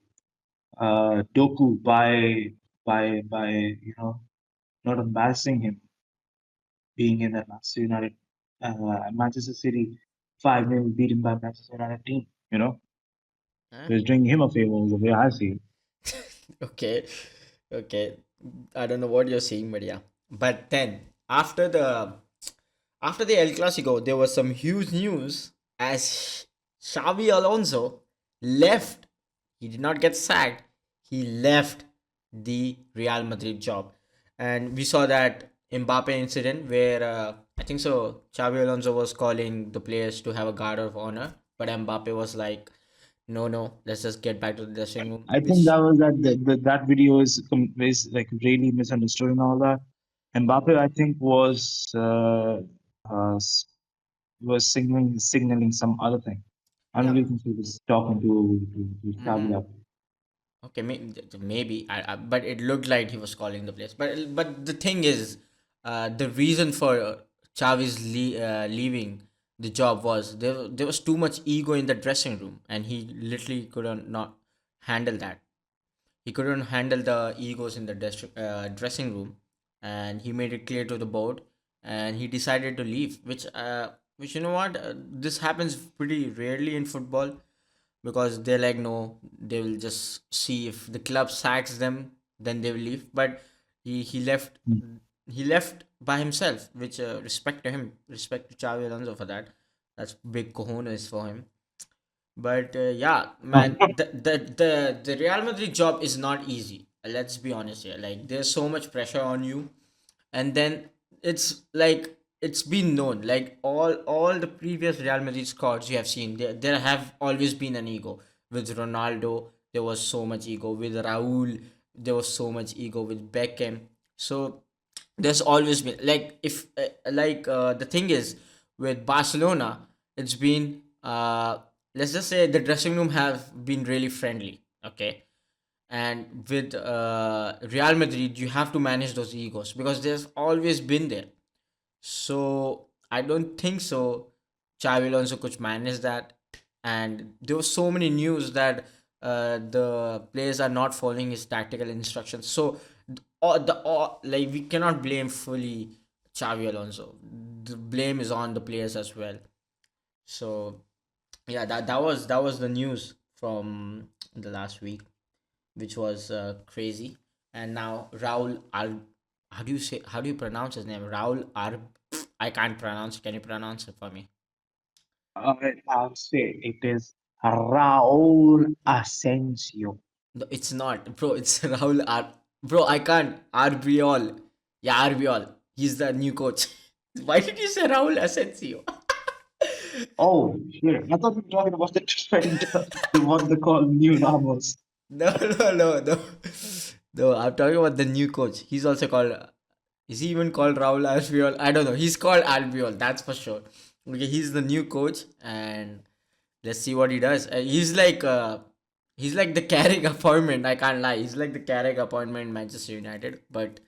Doku by not embarrassing him being in that Manchester United, Manchester City 5-0 beaten by Manchester United team. Huh? So he's doing him a favor is the way I see it. Okay, okay. I don't know what you're saying, but yeah. But then after the El Clasico, there was some huge news as Xavi Alonso left. He did not get sacked. He left the Real Madrid job, and we saw that Mbappe incident where I think so. Xavi Alonso was calling the players to have a guard of honor, but Mbappe was like, "No, no, let's just get back to the dressing room." I think Which that was that video is like really misunderstood and all that. Mbappe, I think, uh, s- was signaling some other thing. I don't yeah. really think he was talking to Xavi. Mm-hmm. Okay, maybe, but it looked like he was calling the place. But the thing is, the reason for Chavi's leaving the job was there was too much ego in the dressing room, and he literally couldn't not handle that. He couldn't handle the egos in the dressing room, and he made it clear to the board, and he decided to leave. Which you know what, this happens pretty rarely in football because they're like no, they will just see if the club sacks them, then they will leave. But he left. He left by himself, which respect to him, respect to Xavi Alonso for that. That's big cojones for him. But yeah, man, the Real Madrid job is not easy. Let's be honest here. Like, there's so much pressure on you, and then it's like it's been known. Like all the previous Real Madrid squads you have seen, there have always been an ego. With Ronaldo, there was so much ego. With Raúl, there was so much ego. With Beckham, so there's always been like if the thing is with Barcelona, it's been let's just say the dressing room have been really friendly, okay, and with Real Madrid you have to manage those egos because there's always been there. So I don't think so. Xavi Alonso could manage that, and there was so many news that the players are not following his tactical instructions. So like we cannot blame fully Xavi Alonso. The blame is on the players as well. So yeah, that was the news from the last week, which was crazy. And now Raul Al, how do you pronounce his name? Raul Ar, I can't pronounce. Can you pronounce it for me? I'll say it is Raúl Asensio. No, it's not, bro. It's Raul Ar, bro. I can't. Arbiol, yeah, Arbiol. He's the new coach. Why did you say Raul Asensio? Oh, shit. I thought we were talking about the defender, the one they call New Ramos. No, no, no, no. No, I'm talking about the new coach. He's also called. Is he even called Raul Albiol? I don't know. He's called Albiol, that's for sure. Okay, he's the new coach, and let's see what he does. He's like the Carrick appointment. I can't lie. He's like the Carrick appointment in Manchester United, but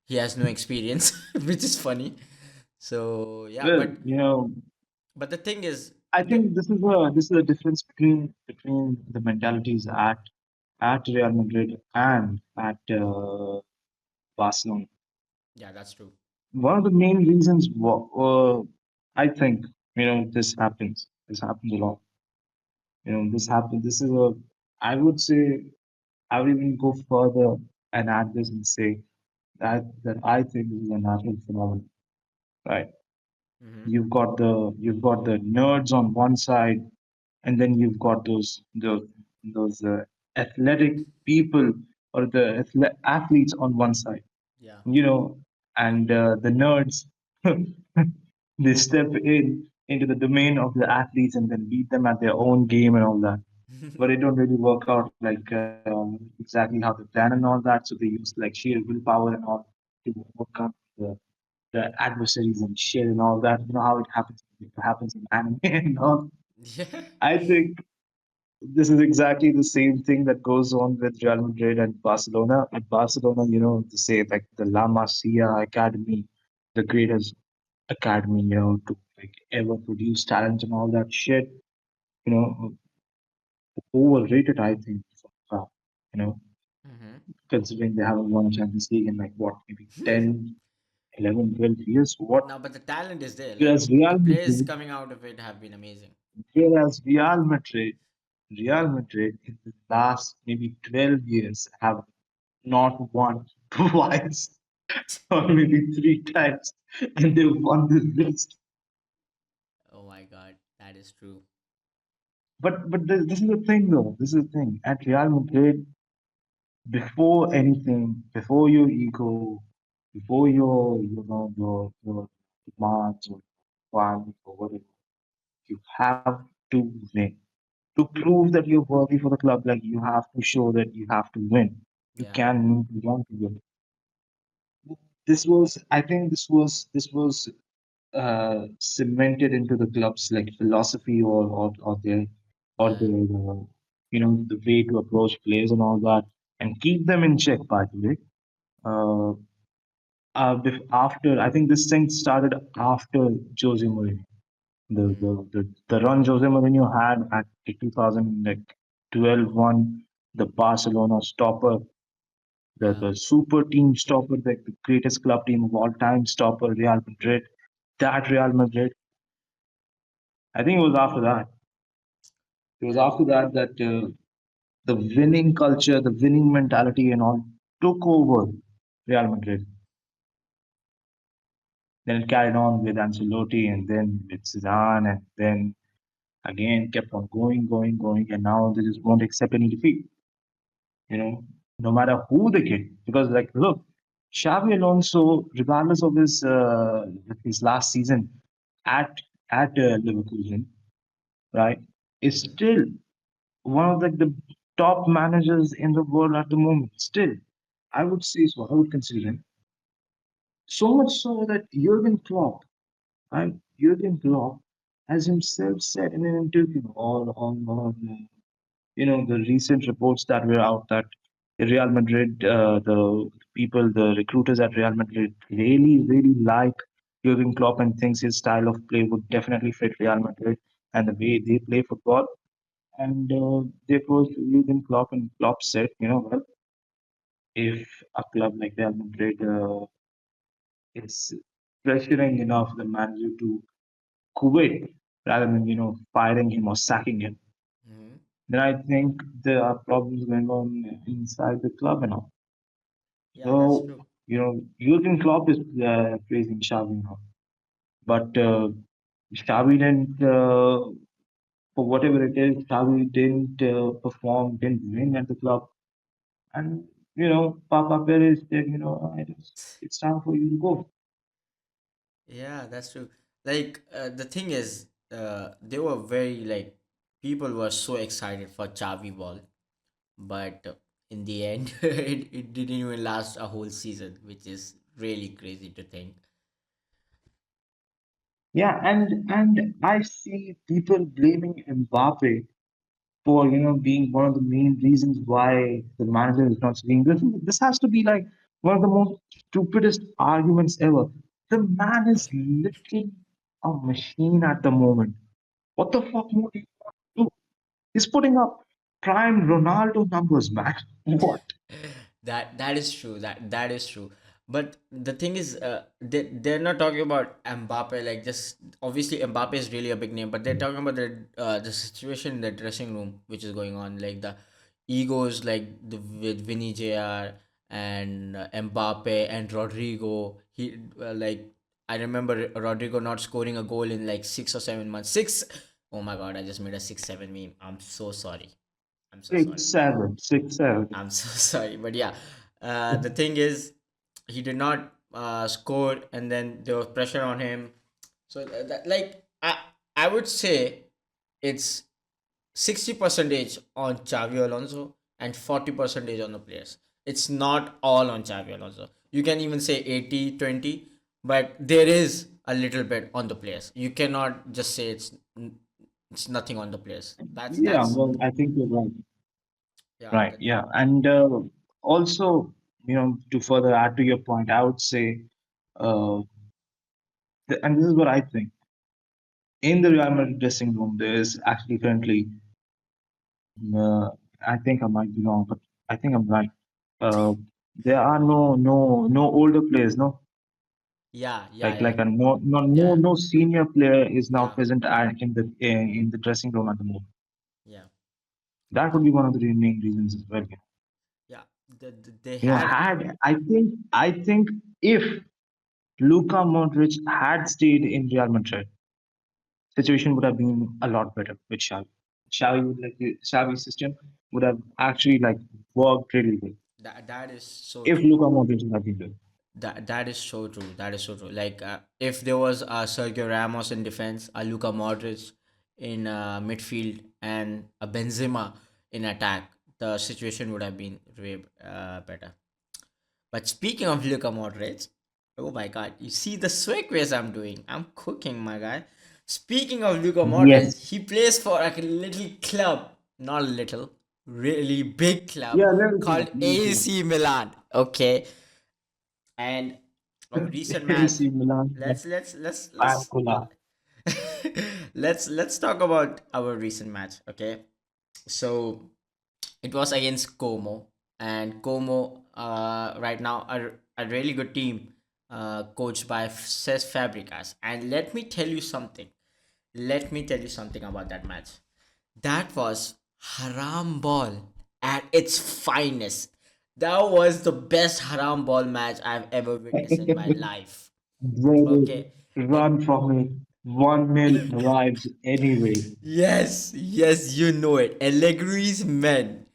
he has no experience, which is funny. So yeah, Well, but the thing is, I think this is a difference between the mentalities at Real Madrid and at Barcelona. yeah, that's true. One of the main reasons, I think, this happens. This happens a lot. This happens. I would say I would even go further and add this and say that I think this is a natural phenomenon, right? Mm-hmm. You've got the nerds on one side, and then you've got those athletic people or the athletes on one side, Yeah. you know, and the nerds they step into the domain of the athletes and then beat them at their own game and all that. But it don't really work out like exactly how they plan and all that. So they use like sheer willpower and all to overcome the adversaries and shit and all that. You know how it happens in anime and all. Yeah. I think this is exactly the same thing that goes on with Real Madrid and Barcelona. At Barcelona, they say like the La Masia Academy, the greatest academy, to like ever produce talent and all that shit. You know, overrated, I think, so far. You know, Mm-hmm. considering they haven't won a Champions League in like what, maybe 10, 11, 12 years. What? No, but the talent is there. Like Whereas the Real players Madrid, coming out of it have been amazing. Real Madrid in the last maybe 12 years have not won twice or maybe three times, and they won the rest. Oh my god, that is true. But this is the thing, though. This is the thing. At Real Madrid, before anything, before your ego, before your demands or requirements or whatever, you have to win. To prove that you're worthy for the club, like you have to show that you have to win. You Yeah. can move beyond to win. I think this was cemented into the club's like philosophy or their Yeah. the way to approach players and all that, and keep them in check. By the way, uh, after I think this thing started after Jose Mourinho. Mm-hmm. The run Jose Mourinho had at the 2012 one, the Barcelona stopper, Yeah. the super team stopper, the greatest club team of all time stopper, Real Madrid. That Real Madrid, I think it was after that. It was Well, after that the winning culture, the winning mentality, and all took over Real Madrid. Then it carried on with Ancelotti, and then with Zidane, and then again kept on going, going, going, and now they just won't accept any defeat. You know, no matter who they get, because like look, Xavi Alonso, regardless of his last season at Liverpool, right, is mm-hmm. still one of the top managers in the world at the moment. Still, I would say so. I would consider him so much so that right, Jurgen Klopp, has himself said in an interview on the recent reports that were out that Real Madrid, the people, the recruiters at Real Madrid really, really like Jurgen Klopp and thinks his style of play would definitely fit Real Madrid and the way they play football. And they approached Jurgen Klopp, and Klopp said, well, if a club like Real Madrid is pressuring enough the manager to quit rather than firing him or sacking him, Mm-hmm. then I think there are problems going on inside the club and all. Yeah, that's So, true. Jurgen Klopp is praising Xavi now. But Xavi didn't, for whatever it is, Xavi didn't perform, didn't win at the club. And, Papa Perez said, it's time for you to go. Yeah, that's true. Like the thing is, they were very like people were so excited for Chavi Ball, but in the end, it didn't even last a whole season, which is really crazy to think. Yeah, and I see people blaming Mbappe for being one of the main reasons why the manager is not seeing this. This has to be like one of the most stupidest arguments ever. The man is literally a machine at the moment. What the fuck more do you want to do? He's putting up prime Ronaldo numbers, man. What? That is true. That is true. But the thing is, they're not talking about Mbappe. Like just obviously Mbappe is really a big name, but they're talking about the situation in the dressing room, which is going on. Like egos like with Vinny Jr. and Mbappe and Rodrigo. I remember Rodrigo not scoring a goal in like 6 or 7 months. Six. Oh my god! I just made a 6-7 meme. I'm so sorry. I'm so sorry. 6-7, 6-7. I'm so sorry, but yeah, the thing is, he did not score, and then there was pressure on him. So like I would say it's 60 percentage on Xavi Alonso and 40 percentage on the players. It's not all on Xavi Alonso. You can even say 80-20, but there is a little bit on the players. You cannot just say it's nothing on the players. Yeah, That's well, I think you're right. yeah. Right, yeah. And also, to further add to your point, I would say, uh, and this is what I think, in the Real Madrid dressing room, there is actually currently, uh, I think I might be wrong, but I think I'm right. Uh, there are no older players, no, Yeah, yeah, like yeah, like a yeah, no senior player is now yeah, present in the dressing room at the moment. yeah, That would be one of the main reasons as well. yeah. They had I think if Luka Modric had stayed in Real Madrid, situation would have been a lot better with Xavi. Xavi's system would have actually like worked really well that is so if true. Luka Modric had been there. That is so true. That is so true. Like if there was Sergio Ramos in defense, a Luka Modric in midfield, and a Benzema in attack, the situation would have been way better. But speaking of Luka Modric, oh my god, you see the swag I'm doing? I'm cooking, my guy. Speaking of Luka Modric, Yes. he plays for like a little club, not a little, really big club Yeah, little called club, little club. AC Milan. Okay, and a recent match. AC Milan, Let's Pacula. let's talk about our recent match. Okay, so it was against Como, and Como right now are a really good team, coached by Cesc Fabregas. And let me tell you something. Let me tell you something about that match. That was haram ball at its finest. That was the best haram ball match I've ever witnessed in my life. Brother, Okay. run from it. 1-0 arrives anyway. Yes, yes, you know it. Allegri's men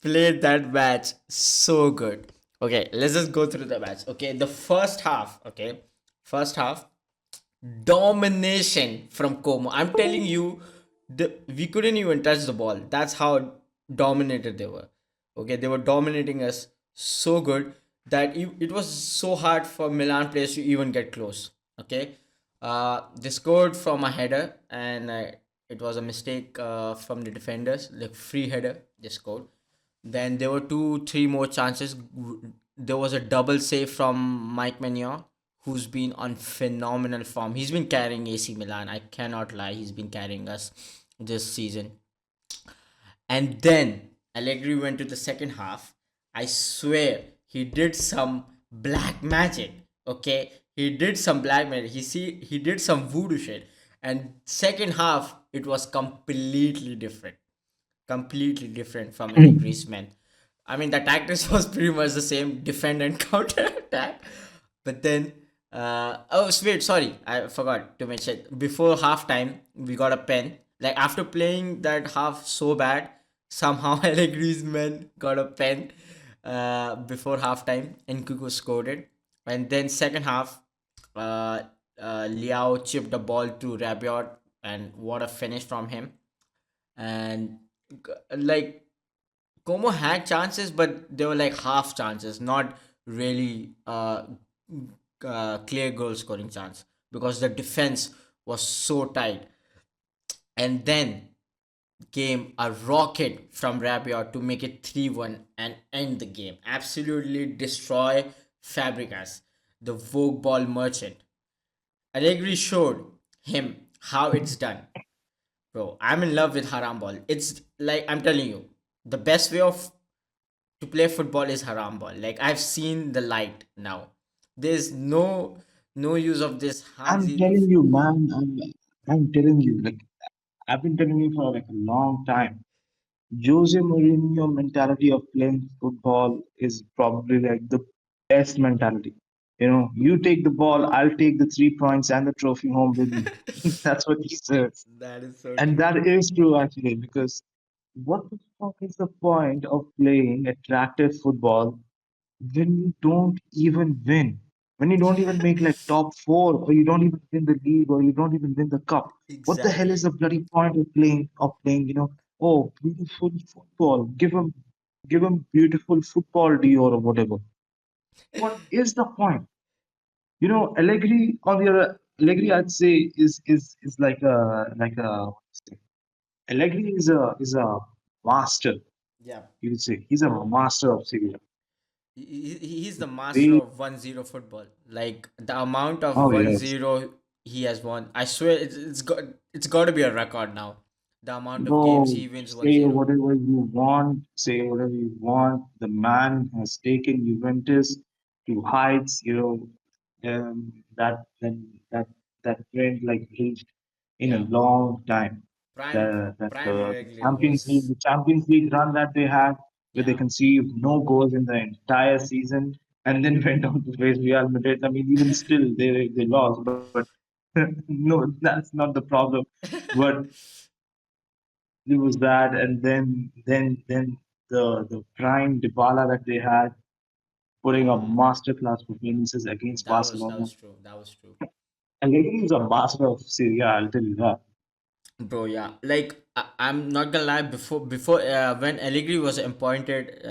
played that match so good. Okay, let's just go through the match. Okay, the first half, okay, first half, domination from Como. I'm telling you, we couldn't even touch the ball. That's how dominated they were. Okay, they were dominating us so good that it was so hard for Milan players to even get close. Okay, they scored from a header, and it was a mistake from the defenders, like free header. They scored. Then there were two, three more chances. There was a double save from Mike Maignan, who's been on phenomenal form. He's been carrying AC Milan. I cannot lie. He's been carrying us this season. And then Allegri went to the second half. I swear he did some black magic. Okay, he did some black magic. He did some voodoo shit. And second half it was completely different from Allegri's men. I mean, the tactics was pretty much the same: defend and counter attack. But then, oh wait, sorry, I forgot to mention. Before halftime, we got a pen. Like after playing that half so bad, somehow Allegri's men got a pen before halftime, and Kuku scored it. And then second half, uh, Liao chipped the ball to Rabiot, and what a finish from him. And like Como had chances, but they were like half chances, not really clear goal scoring chance, because the defense was so tight. And then came a rocket from Rabiot to make it 3-1 and end the game. Absolutely destroy Fabregas, the Vogue ball merchant. Allegri showed him how it's done. Bro, I'm in love with Harambal. It's like I'm telling you, the best way of to play football is Harambal. Like I've seen the light now. There's no use of this I'm Hansi. telling you, man. I'm telling you. Like I've been telling you for like a long time. Jose Mourinho mentality of playing football is probably like the best mentality. You know, you take the ball, I'll take the 3 points and the trophy home with me. That's what he says. That is so And true. that is true actually, because what the fuck is the point of playing attractive football when you don't even win? When you don't even make like top four, or you don't even win the league, or you don't even win the cup. What the hell is Exactly. the bloody point of playing, oh, beautiful football. Give him beautiful football to you or whatever. What is the point? You know, Allegri on the other Allegri I'd say is like a Allegri is a master, Yeah. you would say. He's a master of Sevilla. He's the master They, of 1-0 football. Like the amount of oh one yes. zero he has won. I swear it's got to be a record now. The amount of games Bro, he wins one say zero. whatever you want, say whatever you want. The man has taken Juventus to heights, that trend like reached in a Yeah. long time. Prime Prime The Allegri Champions League, was. the Champions League run that they had, where they Yeah. conceived no goals in the entire season, and then went on to face Real Madrid. I mean, even still they lost, but no, that's not the problem. But it was that, and then the prime Dybala that they had, putting up Mm, masterclass performances against that Barcelona. was true. That was true. And Allegri is a master of Serie A, I'll tell you that. Bro, yeah. Like I'm not gonna lie. Before when Allegri was appointed,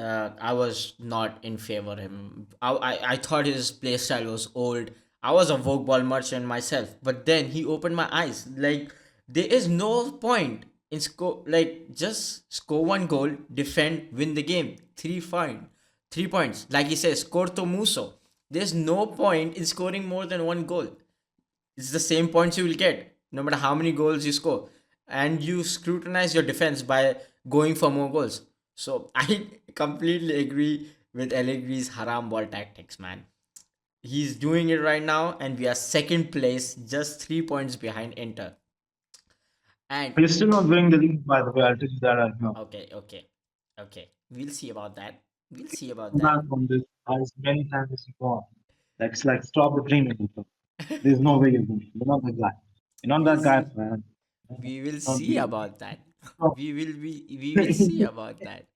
I was not in favor of him. I thought his play style was old. I was a Vogue ball merchant myself, but then he opened my eyes. Like there is no point in score. Like just score one goal, defend, win the game. 3 points. Like he says, corto muso. There's no point in scoring more than one goal. It's the same points you will get no matter how many goals you score. And you scrutinize your defense by going for more goals. So I completely agree with Allegri's haramball tactics, man. He's doing it right now, and we are second place, just 3 points behind Inter. And We're still not winning the league, by the way, I'll tell you that right now. okay, okay, okay. We'll see about that. We'll see about Come that. back from this as many times as you want. Like, it's like, stop the dreaming. Bro. There's no way you're going. You're not that guy. You're not We'll that guy, see. man. We will Not see you. about that. Stop. We will see about that.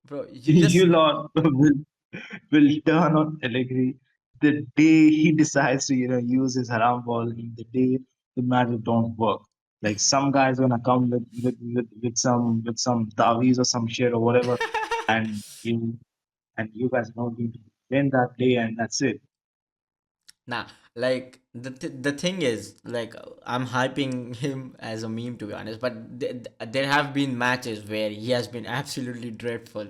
Bro, you You just lot will turn on Allegri the day he decides to, use his haram ball, and the day the magic don't work. Like some guy's gonna come with some taweez or some shit or whatever, and you guys are not going to win that day, and that's it. Nah, like the thing is, like I'm hyping him as a meme to be honest, but there have been matches where he has been absolutely dreadful,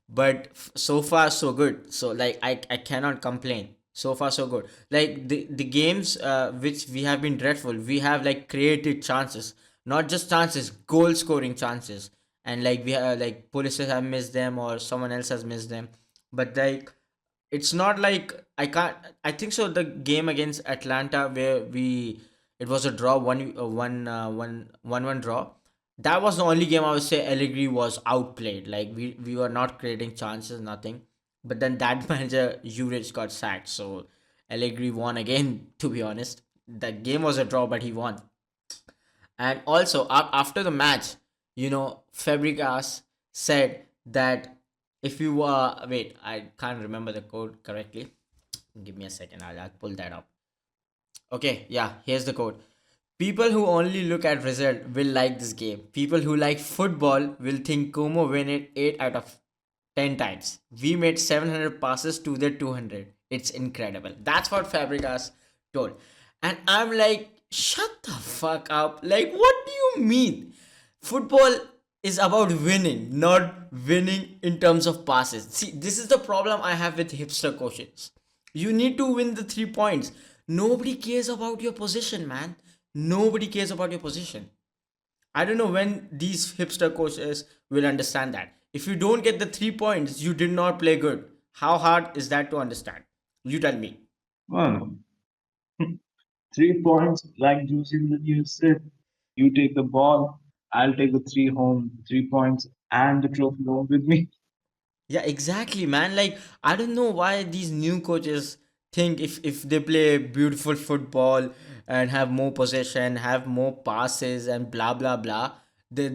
but so far so good. So like I cannot complain. So far so good. Like the games which we have been dreadful, we have like created chances, not just chances, goal scoring chances, and like we have like police have missed them or someone else has missed them, but like it's not like I can't. I think so. The game against Atlanta where it was a draw, one draw. That was the only game I would say Allegri was outplayed. Like we were not creating chances, nothing. But then that manager Juric got sacked, so Allegri won again. To be honest, the game was a draw, but he won. And also after the match, Fabregas said that if you wait, I can't remember the code correctly. Give me a second. I'll pull that up. Okay, yeah, here's the code. People who only look at result will like this game. People who like football will think Como win it 8 out of 10 times. We made 700 passes to their 200. It's incredible. That's what Fabregas told. And I'm like, shut the fuck up. Like, what do you mean? Football is about winning, not winning in terms of passes. See, this is the problem I have with hipster coaches. You need to win the 3 points. Nobody cares about your position, man. Nobody cares about your position. I don't know when these hipster coaches will understand that. If you don't get the 3 points, you did not play good. How hard is that to understand? You tell me. Well, 3 points, like Juicy in the news said. You take the ball. I'll take the three home, 3 points, and the trophy home with me. Yeah, exactly, man. Like, I don't know why these new coaches think if they play beautiful football and have more possession, have more passes, and blah blah blah, they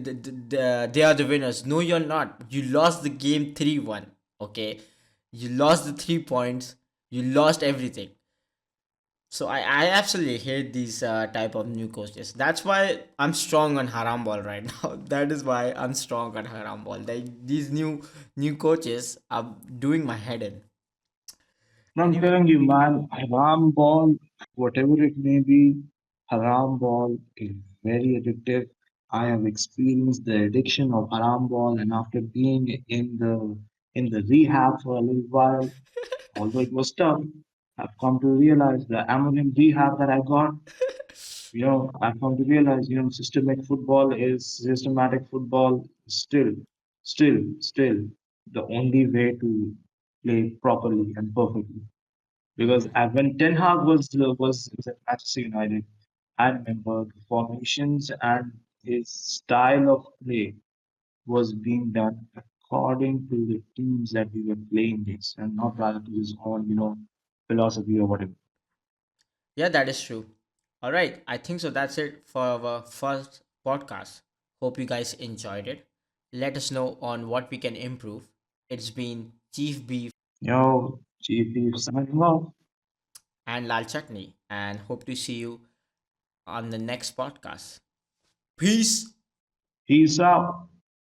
are the winners. No, you're not. You lost the game 3-1. Okay, you lost the 3 points. You lost everything. So I absolutely hate these type of new coaches. That's why I'm strong on Haramball right now. That is why I'm strong on Haramball. These new coaches are doing my head in. And I'm Anyway, telling you, man, haram ball, whatever it may be, haram ball is very addictive. I have experienced the addiction of haram ball, and after being in the rehab for a little while, although it was tough, I've come to realize the American rehab that I got. I've come to realize, systematic football is still the only way to play properly and perfectly. Because when Ten Hag was at Manchester United, I remember the formations and his style of play was being done according to the teams that we were playing against, and not rather to his own, philosophy or whatever. yeah, that is true. All right, I think so. That's it for our first podcast. Hope you guys enjoyed it. Let us know on what we can improve. It's been Chief Beef GP signing off. and Lal Chutney, and hope to see you on the next podcast. Peace. Peace out.